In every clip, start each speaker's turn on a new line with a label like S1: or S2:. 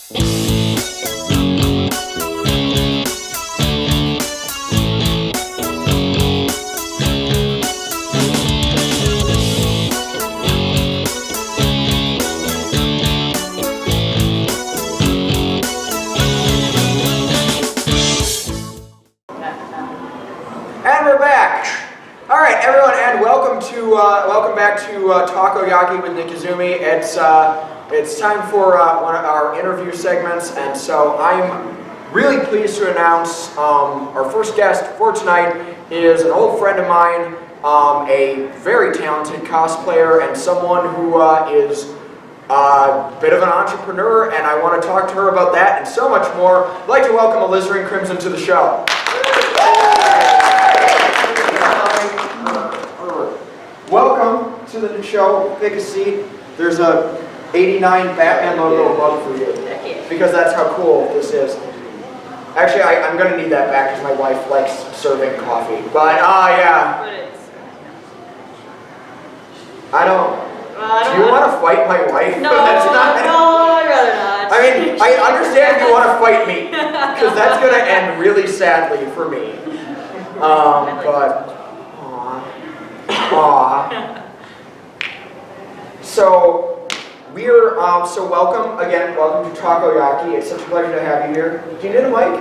S1: And we're back. All right, everyone, and welcome back to Talk-Oyaki with Nick Izumi. It's time for one of our interview segments, and so I'm really pleased to announce our first guest for tonight is an old friend of mine, a very talented cosplayer, and someone who is a bit of an entrepreneur, and I want to talk to her about that and so much more. I'd like to welcome Alizarin Crimson to the show. Welcome to the show. Take a seat. There's a 89 Batman logo above for you, because that's how cool this is. Actually, I'm going to need that back because my wife likes serving coffee. But, yeah. I don't. Do you want to fight my wife?
S2: No,
S1: that's not,
S2: no, I'd rather not.
S1: I mean, I understand if you want to fight me, because that's going to end really sadly for me. But, aw. So, so welcome to Talk-Oyaki. It's such a pleasure to have you here. Do you need a mic?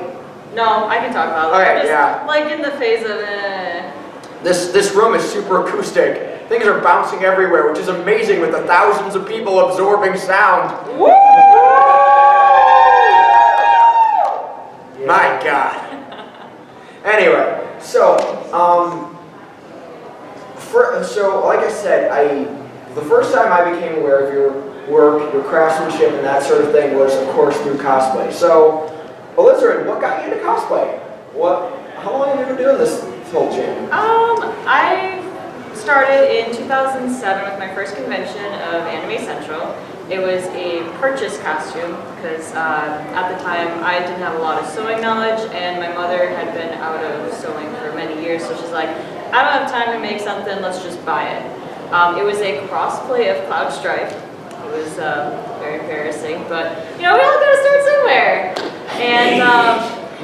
S2: No, I can talk about it.
S1: Okay,
S2: I'm just,
S1: yeah.
S2: like in the phase of
S1: This room is super acoustic. Things are bouncing everywhere, which is amazing with the thousands of people absorbing sound. Woo! My God. Anyway, so like I said, the first time I became aware of your work, your craftsmanship, and that sort of thing was, of course, through cosplay. So, Alizarin, what got you into cosplay? How long have you been doing this whole jam?
S2: I started in 2007 with my first convention of Anime Central. It was a purchase costume because at the time I didn't have a lot of sewing knowledge, and my mother had been out of sewing for many years, so she's like, I don't have time to make something, let's just buy it. It was a crossplay of Cloud Strife. It was very embarrassing, but we all gotta start somewhere. And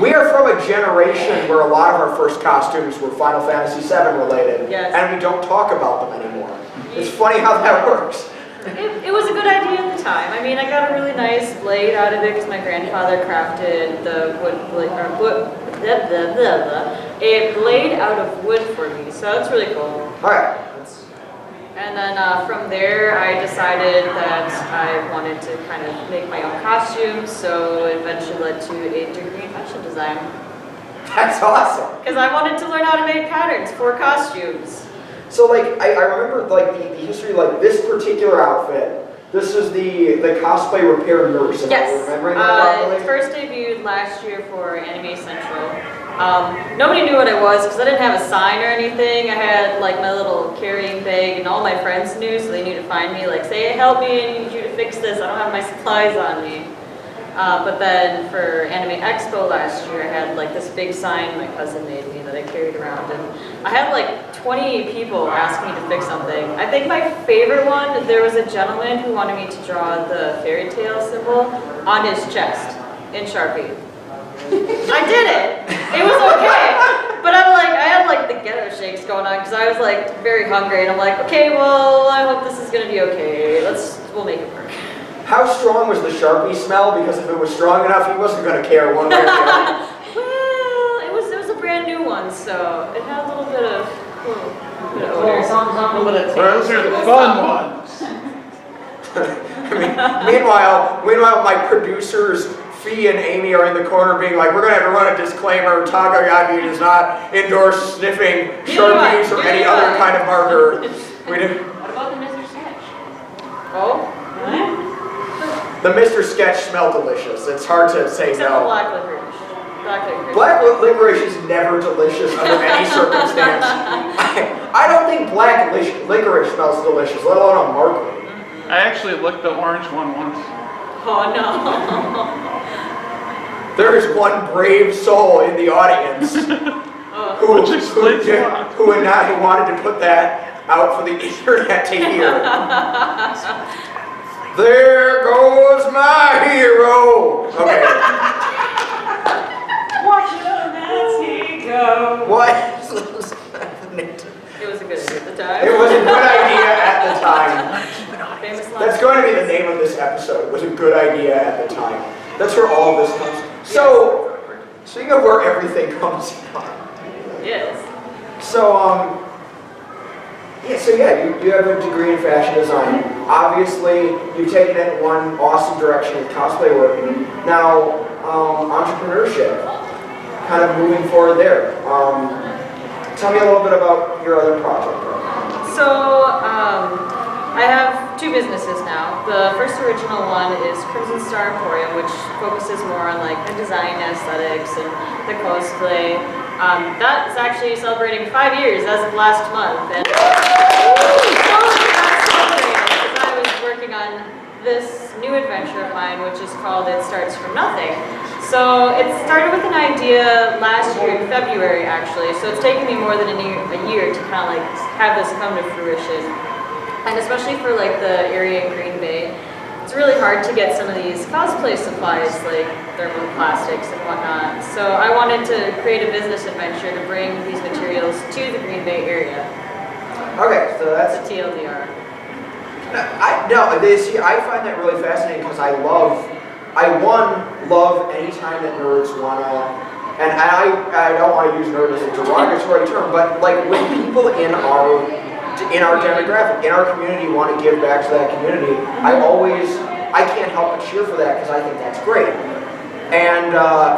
S1: we are from a generation where a lot of our first costumes were Final Fantasy VII related,
S2: yes.
S1: And we don't talk about them anymore. It's funny how that works.
S2: It was a good idea at the time. I mean, I got a really nice blade out of it because my grandfather crafted the a blade out of wood for me, so that's really cool.
S1: All right.
S2: And then from there, I decided that I wanted to kind of make my own costumes, so it eventually led to a degree in fashion design.
S1: That's awesome.
S2: Because I wanted to learn how to make patterns for costumes.
S1: So, like, I remember, like, the history, like, this particular outfit. This is the cosplay repair nurse.
S2: Yes.
S1: Remembering that properly?
S2: It first debuted last year for Anime Central. Nobody knew what I was because I didn't have a sign or anything. I had like my little carrying bag, and all my friends knew, so they knew to find me. Like, say, help me, I need you to fix this. I don't have my supplies on me. But then for Anime Expo last year, I had like this big sign my cousin made me that I carried around, and I had like 20 people ask me to fix something. I think my favorite one, there was a gentleman who wanted me to draw the fairy tale symbol on his chest in Sharpie. I did it. It was okay. But I had like the ghetto shakes going on because I was like very hungry, and I'm like, okay, well, I hope this is gonna be okay. We'll make it work.
S1: How strong was the Sharpie smell? Because if it was strong enough, he wasn't going to care one way or the other.
S2: Well, it was a brand new one, so it had a little bit of odor.
S3: Those are the fun ones.
S1: meanwhile, my producers, Fee and Amy, are in the corner being like, we're going to have to run a disclaimer. Talk-Oyaki does not endorse sniffing Sharpies or any other kind of marker. We do.
S2: What about the Mr. Sketch? Oh? What?
S1: The Mr. Sketch smell delicious. It's hard to say
S2: Except
S1: no.
S2: the black licorice.
S1: Black licorice is never delicious under any circumstance. I don't think black licorice smells delicious, let alone a marker.
S3: I actually licked the orange one once.
S2: Oh no.
S1: There is one brave soul in the audience who wanted to put that out for the internet to hear. There goes my hero. Okay.
S4: Watch it as he goes.
S1: What?
S2: It was a good idea at the time.
S1: It was a good idea at the time.
S2: Famous line.
S1: That's going to be the name of this episode. It was a good idea at the time. That's where all of this comes. So, speaking of where everything comes from.
S2: Yes.
S1: So, you have a degree in fashion design. Obviously, you've taken it in one awesome direction with cosplay working. Now, entrepreneurship, kind of moving forward there. Tell me a little bit about your other project.
S2: So, I have two businesses now. The first original one is Crimson Emporium, which focuses more on like the design aesthetics and the cosplay. That is actually celebrating 5 years as of last month. And I was working on this new adventure of mine, which is called It Starts From Nothing. So it started with an idea last year in February, actually. So it's taken me more than a year to kind of like have this come to fruition. And especially for like the area in Green Bay, it's really hard to get some of these cosplay supplies like thermoplastics and whatnot. So I wanted to create a business adventure to bring these materials to the Green Bay area.
S1: Okay, so that's
S2: It's a TLDR.
S1: I find that really fascinating because I love any time that nerds wanna, and I don't want to use nerd as a derogatory term, but like when people in our demographic, in our community want to give back to that community, I can't help but cheer for that because I think that's great. And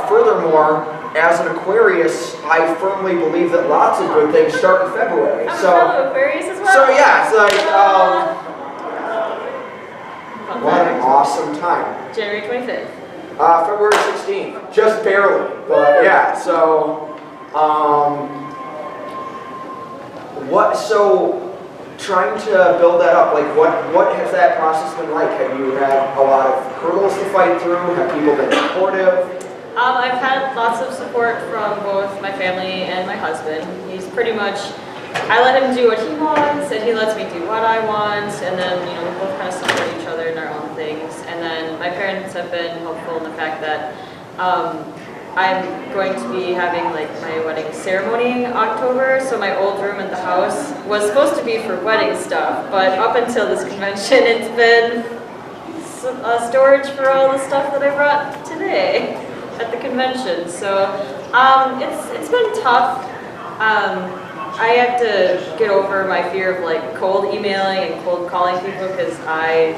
S1: furthermore, as an Aquarius, I firmly believe that lots of good things start in February.
S2: I'm a fellow Aquarius as well.
S1: So yeah, it's like, what an awesome time.
S2: January 25th.
S1: February 16th, just barely, but yeah, so, trying to build that up, like what has that process been like? Have you had a lot of hurdles to fight through? Have people been supportive?
S2: I've had lots of support from both my family and my husband. He's pretty much, I let him do what he wants, and he lets me do what I want, and then, you know, we both kind of support each other in our own things. And then my parents have been helpful in the fact that I'm going to be having like my wedding ceremony in October, so my old room at the house was supposed to be for wedding stuff, but up until this convention, it's been storage for all the stuff that I brought today at the convention. So it's been tough. I have to get over my fear of like cold emailing and cold calling people because I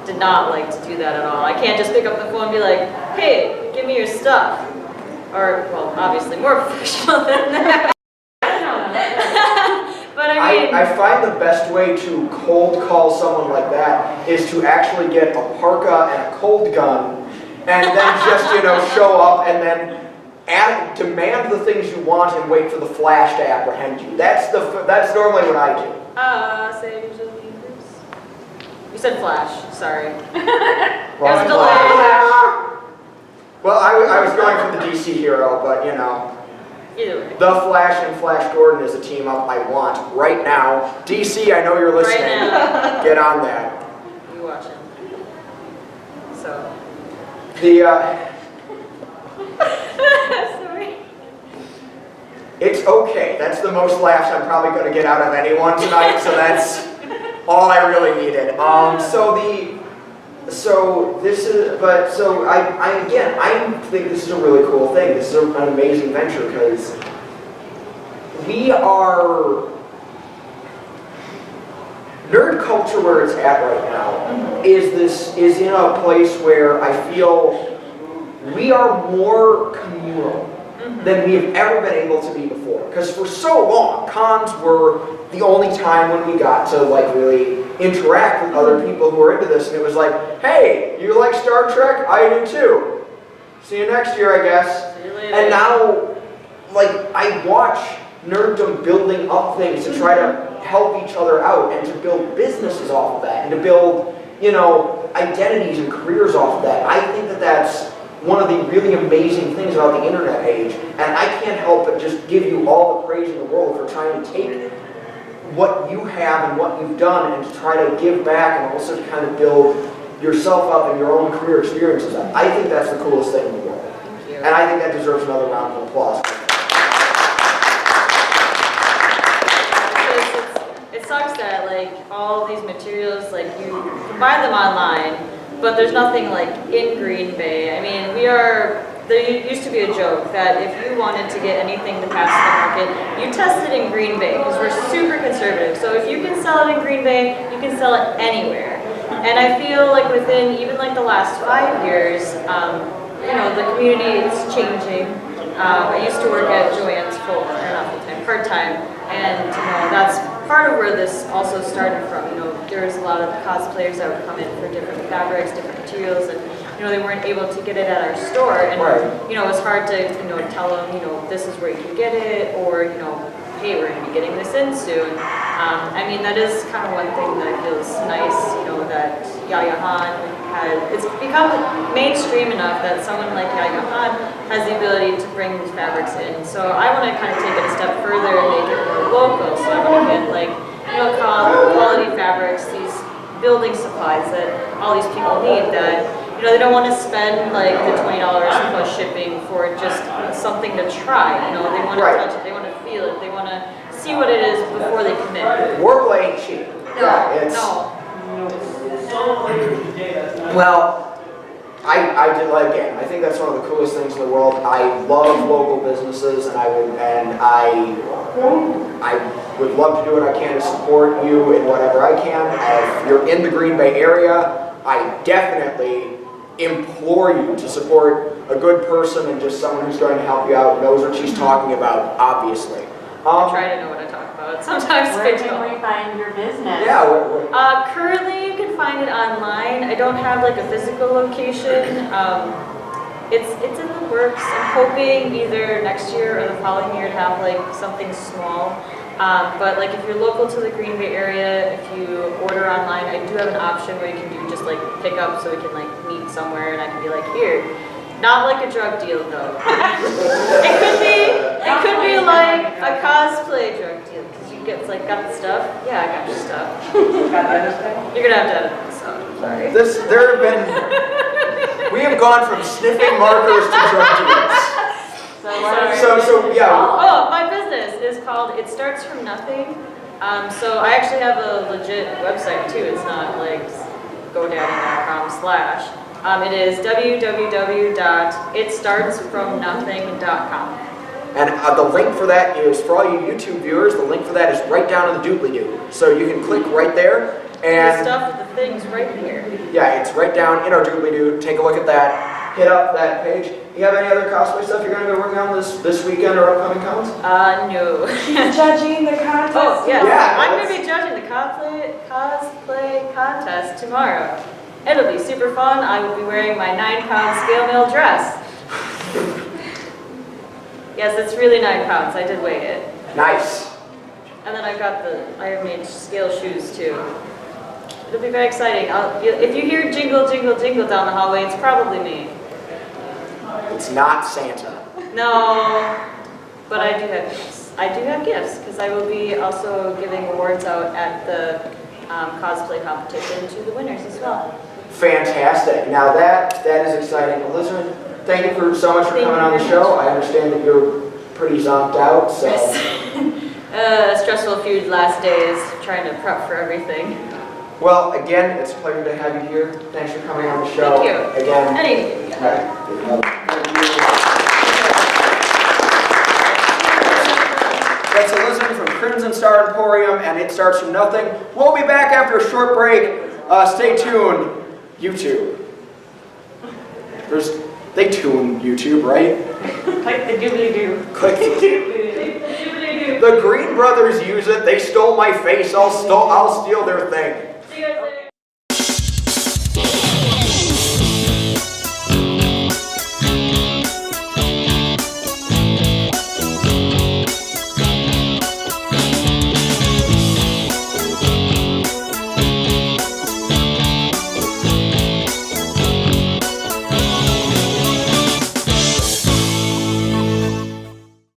S2: did not like to do that at all. I can't just pick up the phone and be like, hey, give me your stuff. Or, well, obviously more professional than that. But I mean,
S1: I find the best way to cold call someone like that is to actually get a parka and a cold gun and then just, you know, show up and then demand the things you want and wait for the flash to apprehend you. That's normally what I do.
S2: say usually groups. You said flash, sorry.
S1: Well,
S2: There's a delay.
S1: Well, I was going for the DC hero, but you know.
S2: Either way.
S1: The Flash and Flash Gordon is a team up I want right now. DC, I know you're listening.
S2: Right now.
S1: Get on that.
S2: You watching. So. Sorry.
S1: It's okay. That's the most laughs I'm probably going to get out of anyone tonight, so that's all I really needed. I think this is a really cool thing. This is an amazing venture because nerd culture where it's at right now is in a place where I feel we are more communal than we have ever been able to be before. Because for so long, cons were the only time when we got to like really interact with other people who were into this, and it was like, hey, you like Star Trek? I do too. See you next year, I guess.
S2: See you later.
S1: And now, like, I watch nerddom building up things to try to help each other out and to build businesses off of that and to build, you know, identities and careers off of that. I think that that's one of the really amazing things about the internet age, and I can't help but just give you all the praise in the world for trying to take what you have and what you've done and to try to give back and also to kind of build yourself up in your own career experiences. I think that's the coolest thing in the world.
S2: Thank you.
S1: And I think that deserves another round of applause.
S2: It sucks that like all these materials, like you can buy them online, but there's nothing like in Green Bay. I mean, there used to be a joke that if you wanted to get anything to pass the market, you test it in Green Bay because we're super conservative. So if you can sell it in Green Bay, you can sell it anywhere. And I feel like within even like the last 5 years, you know, the community is changing. I used to work at Joann's part-time, and you know, that's part of where this also started from. You know, there was a lot of cosplayers that would come in for different fabrics, different materials, and you know, they weren't able to get it at our store, and you know, it was hard to, you know, tell them, you know, this is where you can get it, or you know, hey, we're going to be getting this in soon. I mean, that is kind of one thing that feels nice, you know, that Yaya Han it's become mainstream enough that someone like Yaya Han has the ability to bring these fabrics in. So I want to kind of take it a step further and make it more local. So I want to get like, you know, quality fabrics, these building supplies that all these people need that, you know, they don't want to spend like the $20 plus shipping for just something to try. You know, they want to touch it, they want to feel it, they want to see what it is before they commit.
S1: Warble ain't cheap.
S2: No.
S1: Well, I did like again. I think that's one of the coolest things in the world. I love local businesses, and I would love to do what I can to support you in whatever I can. If you're in the Green Bay area, I definitely implore you to support a good person and just someone who's going to help you out, knows what she's talking about, obviously.
S2: I try to know what I talk about. Sometimes
S4: Where can we find your business?
S1: Yeah.
S2: Currently, you can find it online. I don't have like a physical location. It's in the works. I'm hoping either next year or the following year to have like something small. But like if you're local to the Green Bay area, if you order online, I do have an option where you can do just like pick up, so we can like meet somewhere and I can be like, here. Not like a drug deal though. It could be like a cosplay drug deal, because you get like, got the stuff? Yeah, I got your stuff. You're gonna have to edit this out, I'm sorry.
S1: We have gone from sniffing markers to drug deals. So yeah.
S2: Oh, my business is called It Starts From Nothing. So I actually have a legit website too. It's not like GoDaddy.com/. It is www.itstartsfromnothing.com.
S1: And the link for that is, for all you YouTube viewers, the link for that is right down in the doobly-doo. So you can click right there. And
S2: the stuff, the things right here.
S1: Yeah, it's right down in our doobly-doo. Take a look at that. Hit up that page. You have any other cosplay stuff you're going to be working on this weekend or upcoming cons?
S2: No.
S4: Judging the contest.
S2: Oh, yes.
S1: Yeah,
S2: I'm going to be judging the cosplay contest tomorrow. It'll be super fun. I will be wearing my 9-pound scale mail dress. Yes, it's really 9 pounds. I did weigh it.
S1: Nice.
S2: And then I've got the Iron Maiden scale shoes too. It'll be very exciting. If you hear jingle, jingle, jingle down the hallway, it's probably me.
S1: It's not Santa.
S2: No, but I do have gifts. I do have gifts because I will be also giving awards out at the cosplay competition to the winners as well.
S1: Fantastic. Now that is exciting. Elizabeth, thank you so much for coming on the show. I understand that you're pretty zonked out. So.
S2: Yes. Stressful few last days trying to prep for everything.
S1: Well, again, it's a pleasure to have you here. Thanks for coming on the show.
S2: Thank you.
S1: Again. That's Alizarin from Crimson Star Emporium, and It Starts From Nothing. We'll be back after a short break. Stay tuned. YouTube. They tune YouTube, right?
S4: Click the doobly-doo.
S1: Click the doobly-doo. The Green Brothers use it. They stole my face. I'll steal their thing.
S2: See you guys later.